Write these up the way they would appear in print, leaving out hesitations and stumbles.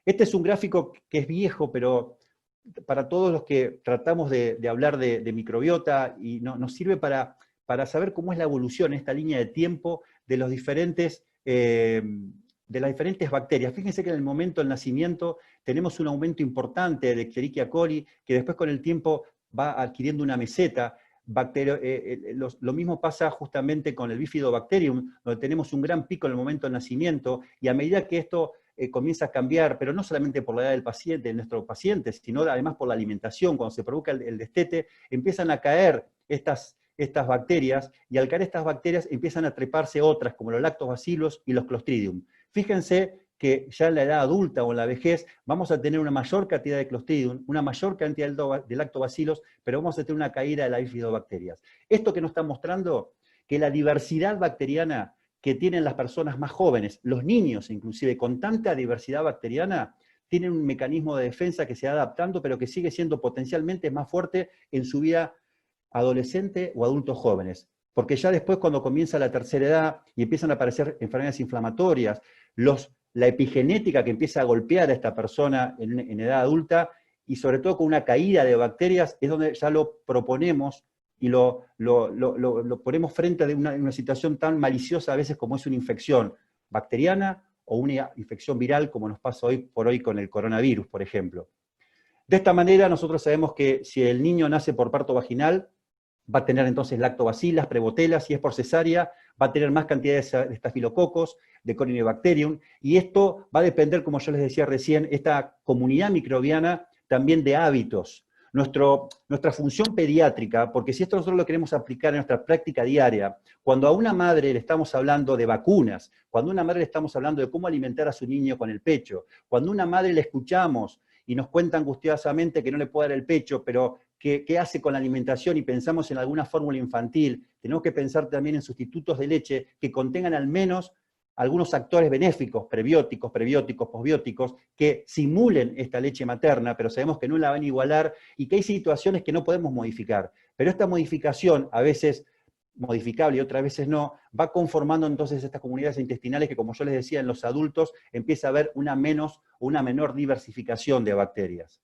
Este es un gráfico que es viejo, pero para todos los que tratamos de hablar de microbiota, y nos sirve para saber cómo es la evolución, esta línea de tiempo de los diferentes, de las diferentes bacterias. Fíjense que en el momento del nacimiento tenemos un aumento importante de Escherichia coli, que después con el tiempo va adquiriendo una meseta. Lo mismo pasa justamente con el Bifidobacterium, donde tenemos un gran pico en el momento del nacimiento, y a medida que esto comienza a cambiar, pero no solamente por la edad del paciente, de nuestro paciente, sino además por la alimentación, cuando se provoca el destete, empiezan a caer estas bacterias, y al caer estas bacterias empiezan a treparse otras, como los lactobacillus y los clostridium. Fíjense que ya en la edad adulta o en la vejez vamos a tener una mayor cantidad de clostridium, una mayor cantidad de lactobacillus, pero vamos a tener una caída de las bifidobacterias. Esto que nos está mostrando que la diversidad bacteriana que tienen las personas más jóvenes, los niños inclusive, con tanta diversidad bacteriana, tienen un mecanismo de defensa que se va adaptando, pero que sigue siendo potencialmente más fuerte en su vida adolescente o adultos jóvenes. Porque ya después, cuando comienza la tercera edad y empiezan a aparecer enfermedades inflamatorias, la epigenética que empieza a golpear a esta persona en edad adulta, y sobre todo con una caída de bacterias, es donde ya lo proponemos y lo ponemos frente a una situación tan maliciosa a veces como es una infección bacteriana o una infección viral, como nos pasa hoy por hoy con el coronavirus, por ejemplo. De esta manera nosotros sabemos que si el niño nace por parto vaginal, va a tener entonces lactobacilas, prebotelas, si es por cesárea, va a tener más cantidad de estafilococos, de Corynebacterium, y esto va a depender, como yo les decía recién, esta comunidad microbiana también de hábitos. Nuestra función pediátrica, porque si esto nosotros lo queremos aplicar en nuestra práctica diaria, cuando a una madre le estamos hablando de vacunas, cuando a una madre le estamos hablando de cómo alimentar a su niño con el pecho, cuando a una madre le escuchamos y nos cuenta angustiosamente que no le puede dar el pecho, pero ¿qué hace con la alimentación? Y pensamos en alguna fórmula infantil, tenemos que pensar también en sustitutos de leche que contengan al menos algunos actores benéficos, prebióticos, posbióticos, que simulen esta leche materna, pero sabemos que no la van a igualar y que hay situaciones que no podemos modificar. Pero esta modificación, a veces modificable y otras veces no, va conformando entonces estas comunidades intestinales que, como yo les decía, en los adultos empieza a haber una menor diversificación de bacterias.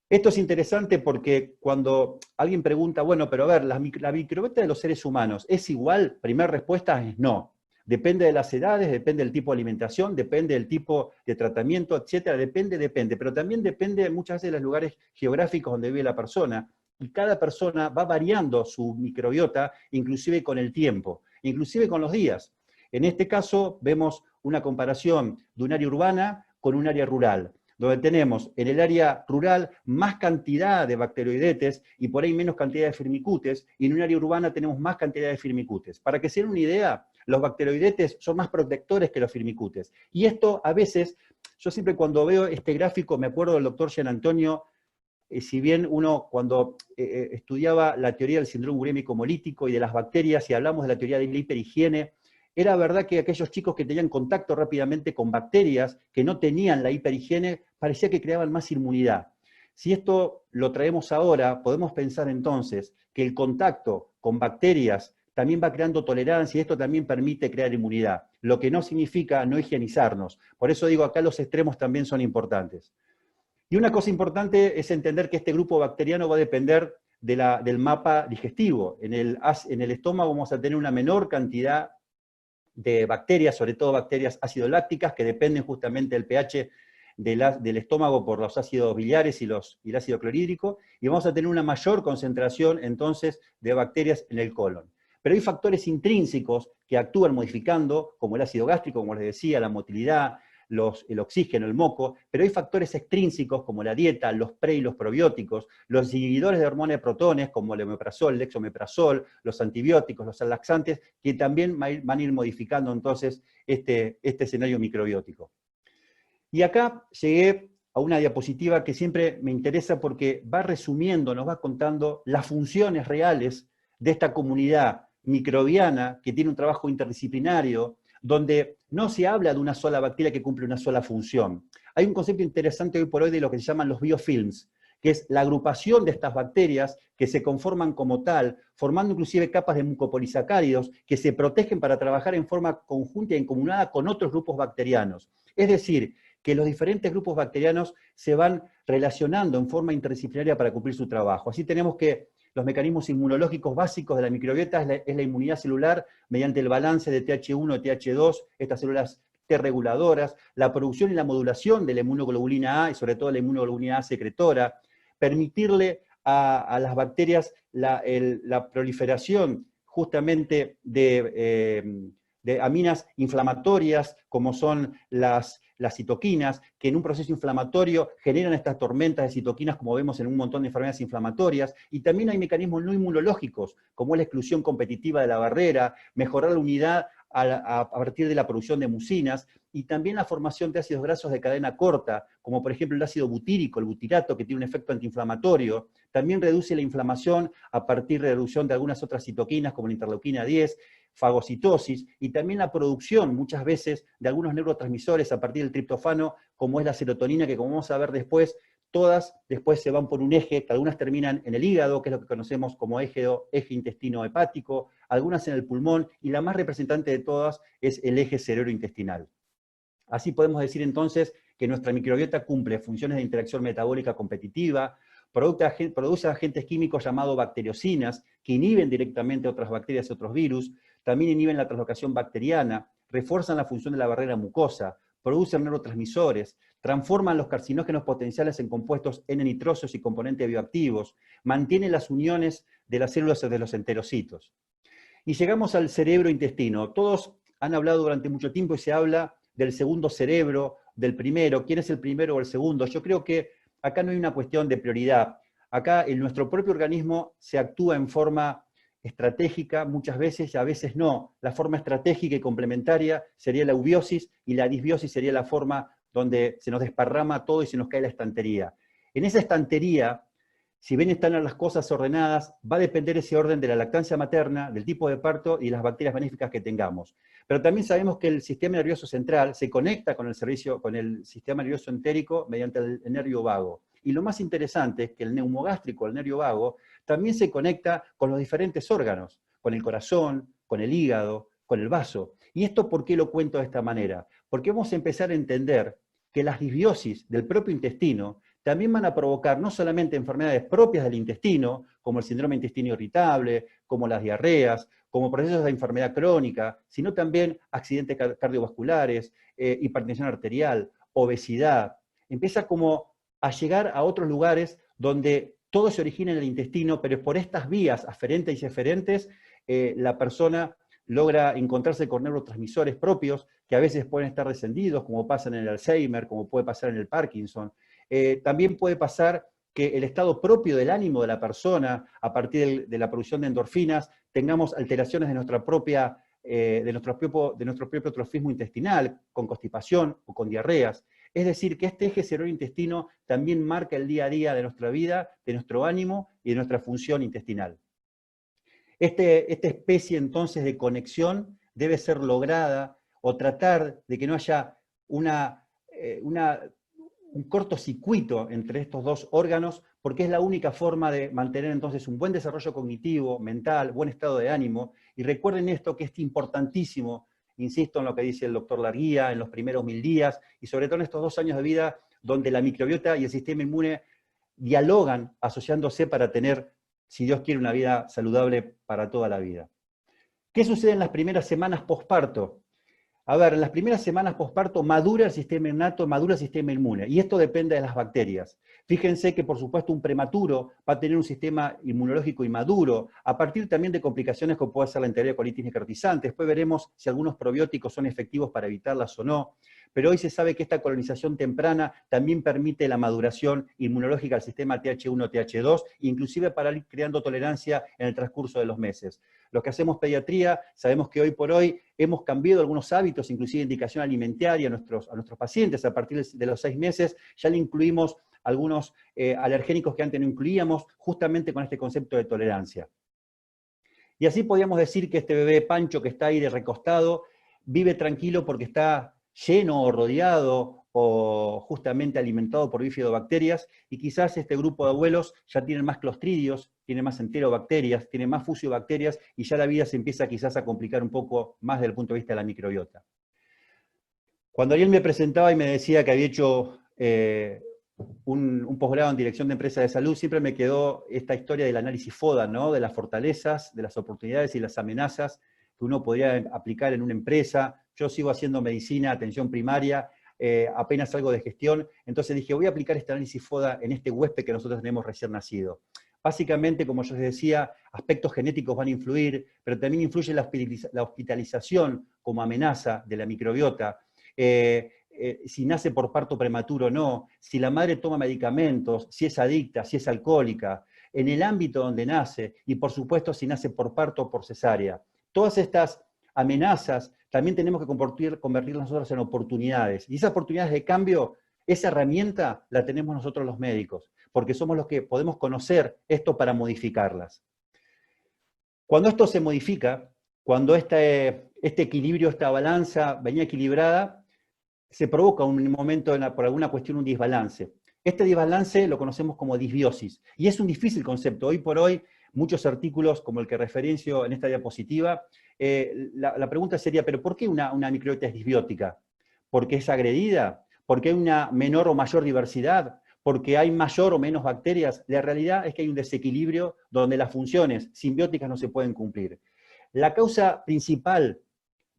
Esto es interesante porque cuando alguien pregunta, bueno, pero a ver, la microbiota de los seres humanos, ¿es igual? Primera respuesta es no. Depende de las edades, depende del tipo de alimentación, depende del tipo de tratamiento, etcétera, depende, pero también depende muchas veces de los lugares geográficos donde vive la persona, y cada persona va variando su microbiota, inclusive con el tiempo, inclusive con los días. En este caso vemos una comparación de un área urbana con un área rural, donde tenemos en el área rural más cantidad de bacteroidetes y por ahí menos cantidad de firmicutes, y en un área urbana tenemos más cantidad de firmicutes. Para que se den una idea, los bacteroidetes son más protectores que los firmicutes. Y esto a veces, yo siempre cuando veo este gráfico me acuerdo del doctor Gian Antonio, si bien uno cuando estudiaba la teoría del síndrome urémico hemolítico y de las bacterias, y hablamos de la teoría de la hiperhigiene, era verdad que aquellos chicos que tenían contacto rápidamente con bacterias, que no tenían la hiperhigiene, parecía que creaban más inmunidad. Si esto lo traemos ahora, podemos pensar entonces que el contacto con bacterias también va creando tolerancia y esto también permite crear inmunidad, lo que no significa no higienizarnos. Por eso digo, acá los extremos también son importantes. Y una cosa importante es entender que este grupo bacteriano va a depender del mapa digestivo. En el estómago vamos a tener una menor cantidad de bacterias, sobre todo bacterias ácido lácticas, que dependen justamente del pH del estómago por los ácidos biliares y el ácido clorhídrico, y vamos a tener una mayor concentración entonces de bacterias en el colon. Pero hay factores intrínsecos que actúan modificando, como el ácido gástrico, como les decía, la motilidad, el oxígeno, el moco, pero hay factores extrínsecos como la dieta, los pre y los probióticos, los inhibidores de hormona de protones como el omeprazol, el dexomeprazol, los antibióticos, los laxantes, que también van a ir modificando entonces este escenario microbiótico. Y acá llegué a una diapositiva que siempre me interesa porque va resumiendo, nos va contando las funciones reales de esta comunidad microbiana que tiene un trabajo interdisciplinario, donde no se habla de una sola bacteria que cumple una sola función. Hay un concepto interesante hoy por hoy de lo que se llaman los biofilms, que es la agrupación de estas bacterias que se conforman como tal, formando inclusive capas de mucopolisacáridos que se protegen para trabajar en forma conjunta y encomunada con otros grupos bacterianos. Es decir, que los diferentes grupos bacterianos se van relacionando en forma interdisciplinaria para cumplir su trabajo. Así tenemos que los mecanismos inmunológicos básicos de la microbiota es la inmunidad celular mediante el balance de TH1 y TH2, estas células T reguladoras, la producción y la modulación de la inmunoglobulina A y sobre todo la inmunoglobulina A secretora, permitirle a las bacterias la proliferación justamente de aminas inflamatorias, como son las citoquinas, que en un proceso inflamatorio generan estas tormentas de citoquinas, como vemos en un montón de enfermedades inflamatorias, y también hay mecanismos no inmunológicos, como la exclusión competitiva de la barrera, mejorar la unidad a partir de la producción de mucinas, y también la formación de ácidos grasos de cadena corta, como por ejemplo el ácido butírico, el butirato, que tiene un efecto antiinflamatorio. También reduce la inflamación a partir de la reducción de algunas otras citoquinas, como la interleuquina 10, fagocitosis, y también la producción, muchas veces, de algunos neurotransmisores a partir del triptofano, como es la serotonina, que como vamos a ver después, todas después se van por un eje, que algunas terminan en el hígado, que es lo que conocemos como eje intestino-hepático, algunas en el pulmón, y la más representante de todas es el eje cerebrointestinal. Así podemos decir entonces que nuestra microbiota cumple funciones de interacción metabólica competitiva, produce agentes químicos llamados bacteriocinas, que inhiben directamente otras bacterias y otros virus, también inhiben la translocación bacteriana, refuerzan la función de la barrera mucosa, producen neurotransmisores, transforman los carcinógenos potenciales en compuestos N-nitrosos y componentes bioactivos, mantienen las uniones de las células de los enterocitos. Y llegamos al cerebro-intestino. Todos han hablado durante mucho tiempo y se habla del segundo cerebro, del primero. ¿Quién es el primero o el segundo? Yo creo que acá no hay una cuestión de prioridad. Acá en nuestro propio organismo se actúa en forma estratégica muchas veces y a veces no. La forma estratégica y complementaria sería la eubiosis y la disbiosis sería la forma donde se nos desparrama todo y se nos cae la estantería. En esa estantería, si bien están las cosas ordenadas, va a depender ese orden de la lactancia materna, del tipo de parto y las bacterias benéficas que tengamos. Pero también sabemos que el sistema nervioso central se conecta con el sistema nervioso entérico mediante el nervio vago. Y lo más interesante es que el neumogástrico, el nervio vago, también se conecta con los diferentes órganos, con el corazón, con el hígado, con el vaso. ¿Y esto por qué lo cuento de esta manera? Porque vamos a empezar a entender que las disbiosis del propio intestino también van a provocar no solamente enfermedades propias del intestino, como el síndrome de intestino irritable, como las diarreas, como procesos de enfermedad crónica, sino también accidentes cardiovasculares, hipertensión arterial, obesidad. Empieza como a llegar a otros lugares donde todo se origina en el intestino, pero por estas vías aferentes y eferentes, la persona logra encontrarse con neurotransmisores propios que a veces pueden estar descendidos, como pasa en el Alzheimer, como puede pasar en el Parkinson. También puede pasar que el estado propio del ánimo de la persona, a partir de la producción de endorfinas, tengamos alteraciones de nuestro propio trofismo intestinal, con constipación o con diarreas. Es decir, que este eje cerebro-intestino también marca el día a día de nuestra vida, de nuestro ánimo y de nuestra función intestinal. Esta especie entonces de conexión debe ser lograda o tratar de que no haya un cortocircuito entre estos dos órganos, porque es la única forma de mantener entonces un buen desarrollo cognitivo, mental, buen estado de ánimo. Y recuerden esto, que es importantísimo, insisto en lo que dice el doctor Larguía, en los primeros 1000 días, y sobre todo en estos 2 años de vida, donde la microbiota y el sistema inmune dialogan asociándose para tener, si Dios quiere, una vida saludable para toda la vida. ¿Qué sucede en las primeras semanas posparto? A ver, en las primeras semanas posparto madura el sistema innato, madura el sistema inmune, y esto depende de las bacterias. Fíjense que, por supuesto, un prematuro va a tener un sistema inmunológico inmaduro, a partir también de complicaciones como puede ser la enterocolitis necrotizante. Después veremos si algunos probióticos son efectivos para evitarlas o no. Pero hoy se sabe que esta colonización temprana también permite la maduración inmunológica al sistema TH1, TH2, inclusive para ir creando tolerancia en el transcurso de los meses. Los que hacemos pediatría sabemos que hoy por hoy hemos cambiado algunos hábitos, inclusive indicación alimentaria a nuestros pacientes. A partir de los 6 meses ya le incluimos algunos alergénicos que antes no incluíamos, justamente con este concepto de tolerancia. Y así podríamos decir que este bebé Pancho que está ahí de recostado vive tranquilo porque está lleno o rodeado o justamente alimentado por bifidobacterias, y quizás este grupo de abuelos ya tienen más clostridios, tienen más enterobacterias, tienen más fusiobacterias, y ya la vida se empieza quizás a complicar un poco más desde el punto de vista de la microbiota. Cuando Ariel me presentaba y me decía que había hecho un posgrado en dirección de empresas de salud, siempre me quedó esta historia del análisis FODA, ¿no? De las fortalezas, de las oportunidades y las amenazas que uno podría aplicar en una empresa. Yo sigo haciendo medicina, atención primaria, apenas algo de gestión, entonces dije, voy a aplicar este análisis FODA en este huésped que nosotros tenemos recién nacido. Básicamente, como yo les decía, aspectos genéticos van a influir, pero también influye la hospitalización como amenaza de la microbiota, si nace por parto prematuro o no, si la madre toma medicamentos, si es adicta, si es alcohólica, en el ámbito donde nace, y por supuesto si nace por parto o por cesárea. Todas estas amenazas también tenemos que convertirlas nosotros en oportunidades. Y esas oportunidades de cambio, esa herramienta la tenemos nosotros los médicos, porque somos los que podemos conocer esto para modificarlas. Cuando esto se modifica, cuando este equilibrio, esta balanza venía equilibrada, se provoca un momento, por alguna cuestión, un desbalance. Este desbalance lo conocemos como disbiosis, y es un difícil concepto. Hoy por hoy, muchos artículos, como el que referencio en esta diapositiva, la pregunta sería, ¿pero por qué una microbiota es disbiótica? ¿Porque es agredida? ¿Porque hay una menor o mayor diversidad? ¿Porque hay mayor o menos bacterias? La realidad es que hay un desequilibrio donde las funciones simbióticas no se pueden cumplir. La causa principal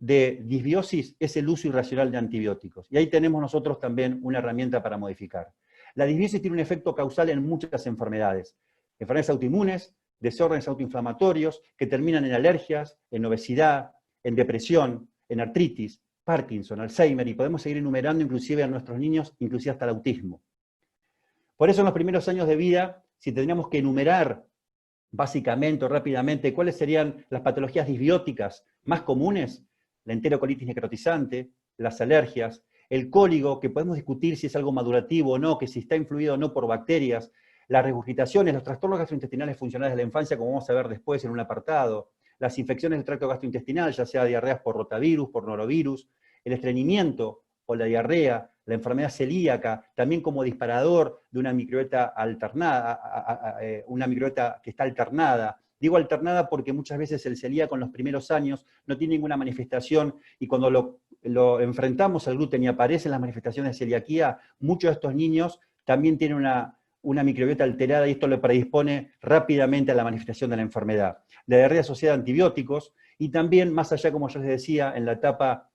de disbiosis es el uso irracional de antibióticos. Y ahí tenemos nosotros también una herramienta para modificar. La disbiosis tiene un efecto causal en muchas enfermedades. Enfermedades autoinmunes, desórdenes autoinflamatorios, que terminan en alergias, en obesidad, en depresión, en artritis, Parkinson, Alzheimer, y podemos seguir enumerando inclusive a nuestros niños, inclusive hasta el autismo. Por eso en los primeros años de vida, si tendríamos que enumerar básicamente o rápidamente cuáles serían las patologías disbióticas más comunes, la enterocolitis necrotizante, las alergias, el cólico, que podemos discutir si es algo madurativo o no, que si está influido o no por bacterias, las regurgitaciones, los trastornos gastrointestinales funcionales de la infancia, como vamos a ver después en un apartado, las infecciones del tracto gastrointestinal, ya sea diarreas por rotavirus, por norovirus, el estreñimiento o la diarrea, la enfermedad celíaca, también como disparador de una microbiota alternada, una microbiota que está alternada. Digo alternada porque muchas veces el celíaco en los primeros años no tiene ninguna manifestación y cuando lo enfrentamos al gluten y aparecen las manifestaciones de celiaquía, muchos de estos niños también tienen una microbiota alterada y esto le predispone rápidamente a la manifestación de la enfermedad. La diarrea asociada a antibióticos y también, más allá, como yo les decía, en la etapa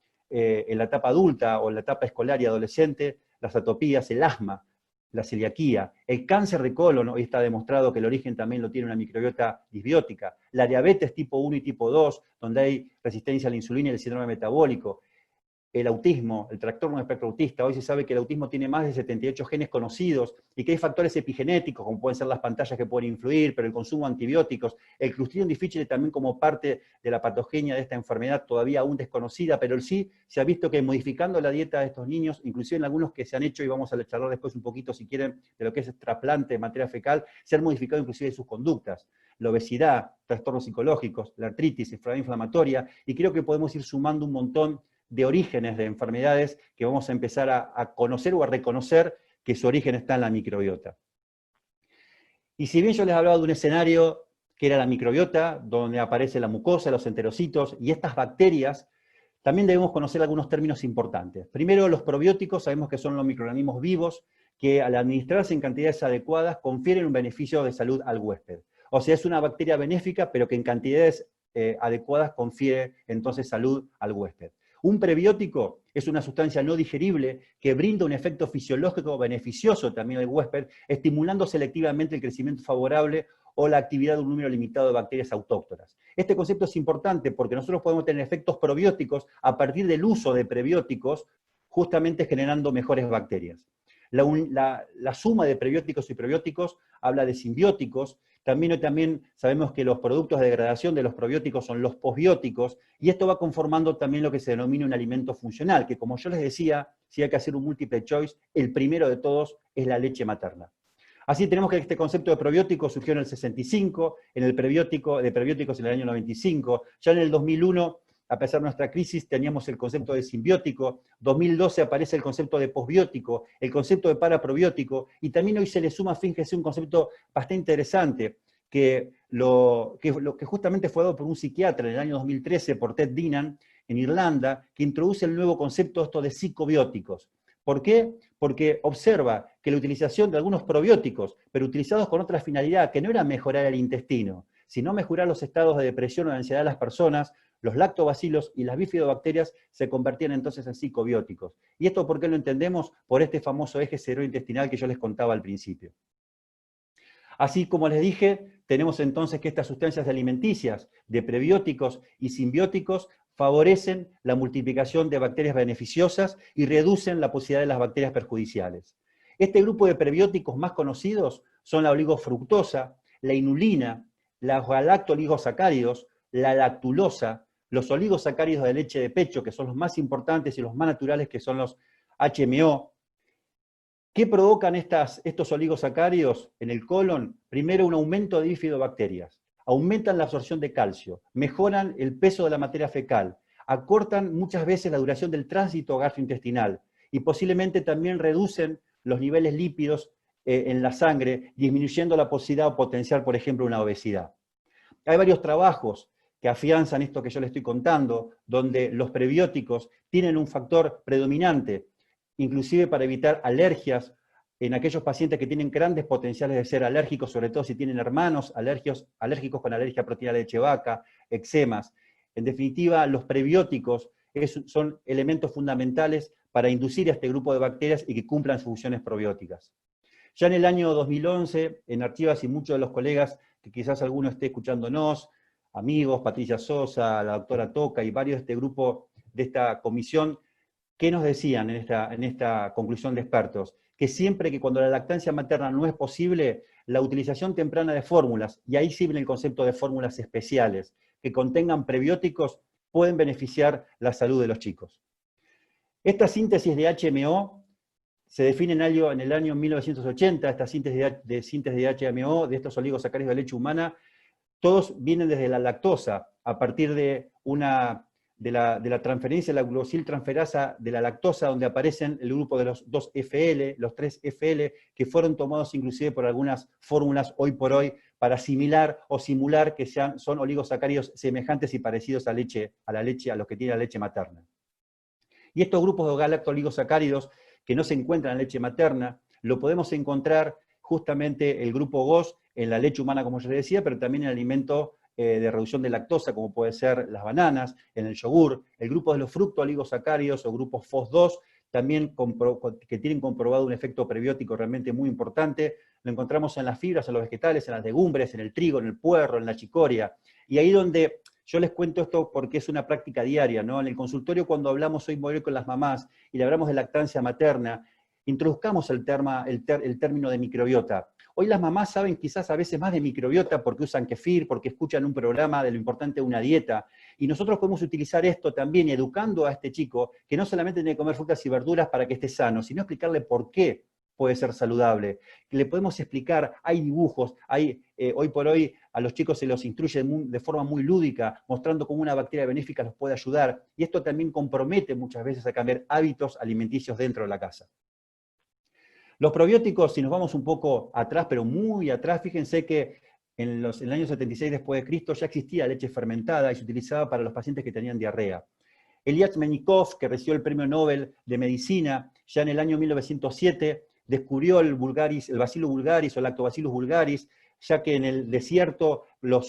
adulta o en la etapa escolar y adolescente, las atopías, el asma, la celiaquía, el cáncer de colon, hoy está demostrado que el origen también lo tiene una microbiota disbiótica, la diabetes tipo 1 y tipo 2, donde hay resistencia a la insulina y el síndrome metabólico, el autismo, el trastorno de espectro autista. Hoy se sabe que el autismo tiene más de 78 genes conocidos y que hay factores epigenéticos, como pueden ser las pantallas que pueden influir, pero el consumo de antibióticos, el Clostridium difficile también como parte de la patogenia de esta enfermedad todavía aún desconocida, pero sí se ha visto que modificando la dieta de estos niños, inclusive en algunos que se han hecho, y vamos a charlar después un poquito si quieren, de lo que es trasplante de materia fecal, se han modificado inclusive sus conductas. La obesidad, trastornos psicológicos, la artritis, enfermedad inflamatoria, y creo que podemos ir sumando un montón de orígenes de enfermedades que vamos a empezar a conocer o a reconocer que su origen está en la microbiota. Y si bien yo les hablaba de un escenario que era la microbiota, donde aparece la mucosa, los enterocitos y estas bacterias, también debemos conocer algunos términos importantes. Primero, los probióticos, sabemos que son los microorganismos vivos que al administrarse en cantidades adecuadas confieren un beneficio de salud al huésped. O sea, es una bacteria benéfica, pero que en cantidades adecuadas confiere entonces salud al huésped. Un prebiótico es una sustancia no digerible que brinda un efecto fisiológico beneficioso también al huésped, estimulando selectivamente el crecimiento favorable o la actividad de un número limitado de bacterias autóctonas. Este concepto es importante porque nosotros podemos tener efectos probióticos a partir del uso de prebióticos, justamente generando mejores bacterias. La suma de prebióticos y probióticos habla de simbióticos. También sabemos que los productos de degradación de los probióticos son los posbióticos, y esto va conformando también lo que se denomina un alimento funcional, que como yo les decía, si hay que hacer un multiple choice, el primero de todos es la leche materna. Así tenemos que este concepto de probiótico surgió en el 65, en el de prebióticos en el año 95, ya en el 2001, a pesar de nuestra crisis, teníamos el concepto de simbiótico, 2012 aparece el concepto de posbiótico, el concepto de paraprobiótico, y también hoy se le suma, fíjense, un concepto bastante interesante, que justamente fue dado por un psiquiatra en el año 2013, por Ted Dinnan, en Irlanda, que introduce el nuevo concepto esto de psicobióticos. ¿Por qué? Porque observa que la utilización de algunos probióticos, pero utilizados con otra finalidad, que no era mejorar el intestino, sino mejorar los estados de depresión o de ansiedad de las personas, los lactobacilos y las bifidobacterias se convertían entonces en psicobióticos. ¿Y esto por qué lo entendemos? Por este famoso eje cerebrointestinal que yo les contaba al principio. Así como les dije, tenemos entonces que estas sustancias alimenticias, de prebióticos y simbióticos, favorecen la multiplicación de bacterias beneficiosas y reducen la posibilidad de las bacterias perjudiciales. Este grupo de prebióticos más conocidos son la oligofructosa, la inulina, los galactoligosacáridos, la lactulosa, los oligosacáridos de leche de pecho, que son los más importantes y los más naturales, que son los HMO. ¿Qué provocan estos oligosacáridos en el colon? Primero, un aumento de bifidobacterias. Aumentan la absorción de calcio, mejoran el peso de la materia fecal, acortan muchas veces la duración del tránsito gastrointestinal y posiblemente también reducen los niveles lípidos en la sangre, disminuyendo la posibilidad o potencial, por ejemplo, una obesidad. Hay varios trabajos que afianzan esto que yo les estoy contando, donde los prebióticos tienen un factor predominante, inclusive para evitar alergias en aquellos pacientes que tienen grandes potenciales de ser alérgicos, sobre todo si tienen hermanos alérgicos con alergia a proteína de leche de vaca, eczemas. En definitiva, los prebióticos son elementos fundamentales para inducir a este grupo de bacterias y que cumplan sus funciones probióticas. Ya en el año 2011, en Archivas y muchos de los colegas, que quizás alguno esté escuchándonos, amigos, Patricia Sosa, la doctora Toca y varios de este grupo, de esta comisión, ¿qué nos decían en esta conclusión de expertos? Que siempre que cuando la lactancia materna no es posible, la utilización temprana de fórmulas, y ahí sí viene el concepto de fórmulas especiales, que contengan prebióticos, pueden beneficiar la salud de los chicos. Esta síntesis de HMO se define en el año 1980, esta síntesis de HMO, de estos oligosacáridos de leche humana, todos vienen desde la lactosa, a partir de la transferencia de la glucosiltransferasa de la lactosa, donde aparecen el grupo de los 2FL, los 3FL, que fueron tomados inclusive por algunas fórmulas hoy por hoy para asimilar o simular que son oligosacáridos semejantes y parecidos a los que tiene la leche materna. Y estos grupos de galactoligosacáridos que no se encuentran en la leche materna, lo podemos encontrar justamente el grupo GOS en la leche humana, como yo les decía, pero también en alimento de reducción de lactosa, como puede ser las bananas, en el yogur, el grupo de los fructooligosacáridos o grupos FOS2, también que tienen comprobado un efecto prebiótico realmente muy importante, lo encontramos en las fibras, en los vegetales, en las legumbres, en el trigo, en el puerro, en la chicoria, y ahí donde yo les cuento esto porque es una práctica diaria, ¿no? En el consultorio, cuando hablamos hoy con las mamás y le hablamos de lactancia materna, introduzcamos el término de microbiota. Hoy las mamás saben quizás a veces más de microbiota porque usan kefir, porque escuchan un programa de lo importante de una dieta, y nosotros podemos utilizar esto también educando a este chico que no solamente tiene que comer frutas y verduras para que esté sano, sino explicarle por qué puede ser saludable. Le podemos explicar, hay dibujos, hoy por hoy a los chicos se los instruye de forma muy lúdica, mostrando cómo una bacteria benéfica los puede ayudar, y esto también compromete muchas veces a cambiar hábitos alimenticios dentro de la casa. Los probióticos, si nos vamos un poco atrás, pero muy atrás, fíjense que en el año 76 después de Cristo ya existía leche fermentada y se utilizaba para los pacientes que tenían diarrea. Elias Menikov, que recibió el premio Nobel de Medicina, ya en el año 1907, descubrió el Bacillus vulgaris o Lactobacillus vulgaris, ya que en el desierto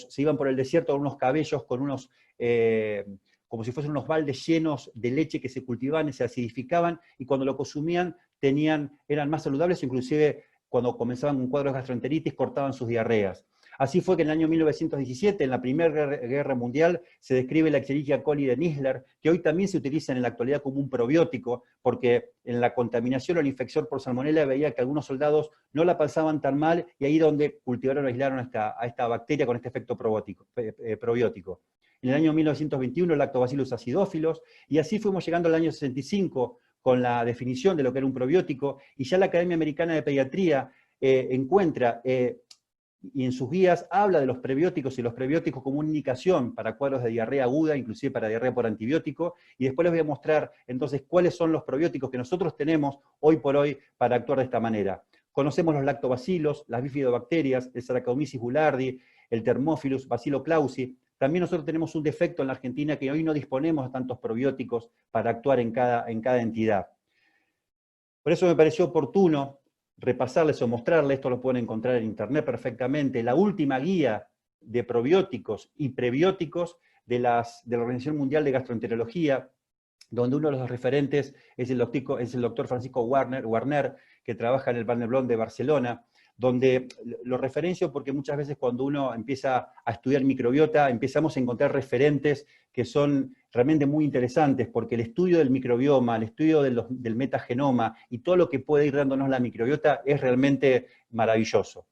se iban por el desierto con unos cabellos, con unos, como si fuesen unos baldes llenos de leche que se cultivaban y se acidificaban, y cuando lo consumían eran más saludables, inclusive cuando comenzaban con cuadros de gastroenteritis cortaban sus diarreas. Así fue que en el año 1917, en la Primera Guerra Mundial, se describe la Escherichia coli de Nistler, que hoy también se utiliza en la actualidad como un probiótico, porque en la contaminación o la infección por salmonela veía que algunos soldados no la pasaban tan mal, y ahí donde cultivaron o aislaron a esta bacteria con este efecto probiótico. En el año 1921, Lactobacillus acidophilus, y así fuimos llegando al año 65, con la definición de lo que era un probiótico, y ya la Academia Americana de Pediatría encuentra y en sus guías habla de los prebióticos y los prebióticos como una indicación para cuadros de diarrea aguda, inclusive para diarrea por antibiótico, y después les voy a mostrar entonces cuáles son los probióticos que nosotros tenemos hoy por hoy para actuar de esta manera. Conocemos los lactobacilos, las bifidobacterias, el Saccharomyces boulardii, el Thermophilus, Bacillus clausi, también nosotros tenemos un defecto en la Argentina que hoy no disponemos de tantos probióticos para actuar en cada entidad. Por eso me pareció oportuno repasarles o mostrarles, esto lo pueden encontrar en internet perfectamente, la última guía de probióticos y prebióticos de la Organización Mundial de Gastroenterología, donde uno de los referentes es el doctor Francisco Warner, que trabaja en el Vall d'Hebron de Barcelona, donde lo referencio porque muchas veces cuando uno empieza a estudiar microbiota, empezamos a encontrar referentes que son realmente muy interesantes, porque el estudio del microbioma, el estudio del metagenoma y todo lo que puede ir dándonos la microbiota es realmente maravilloso.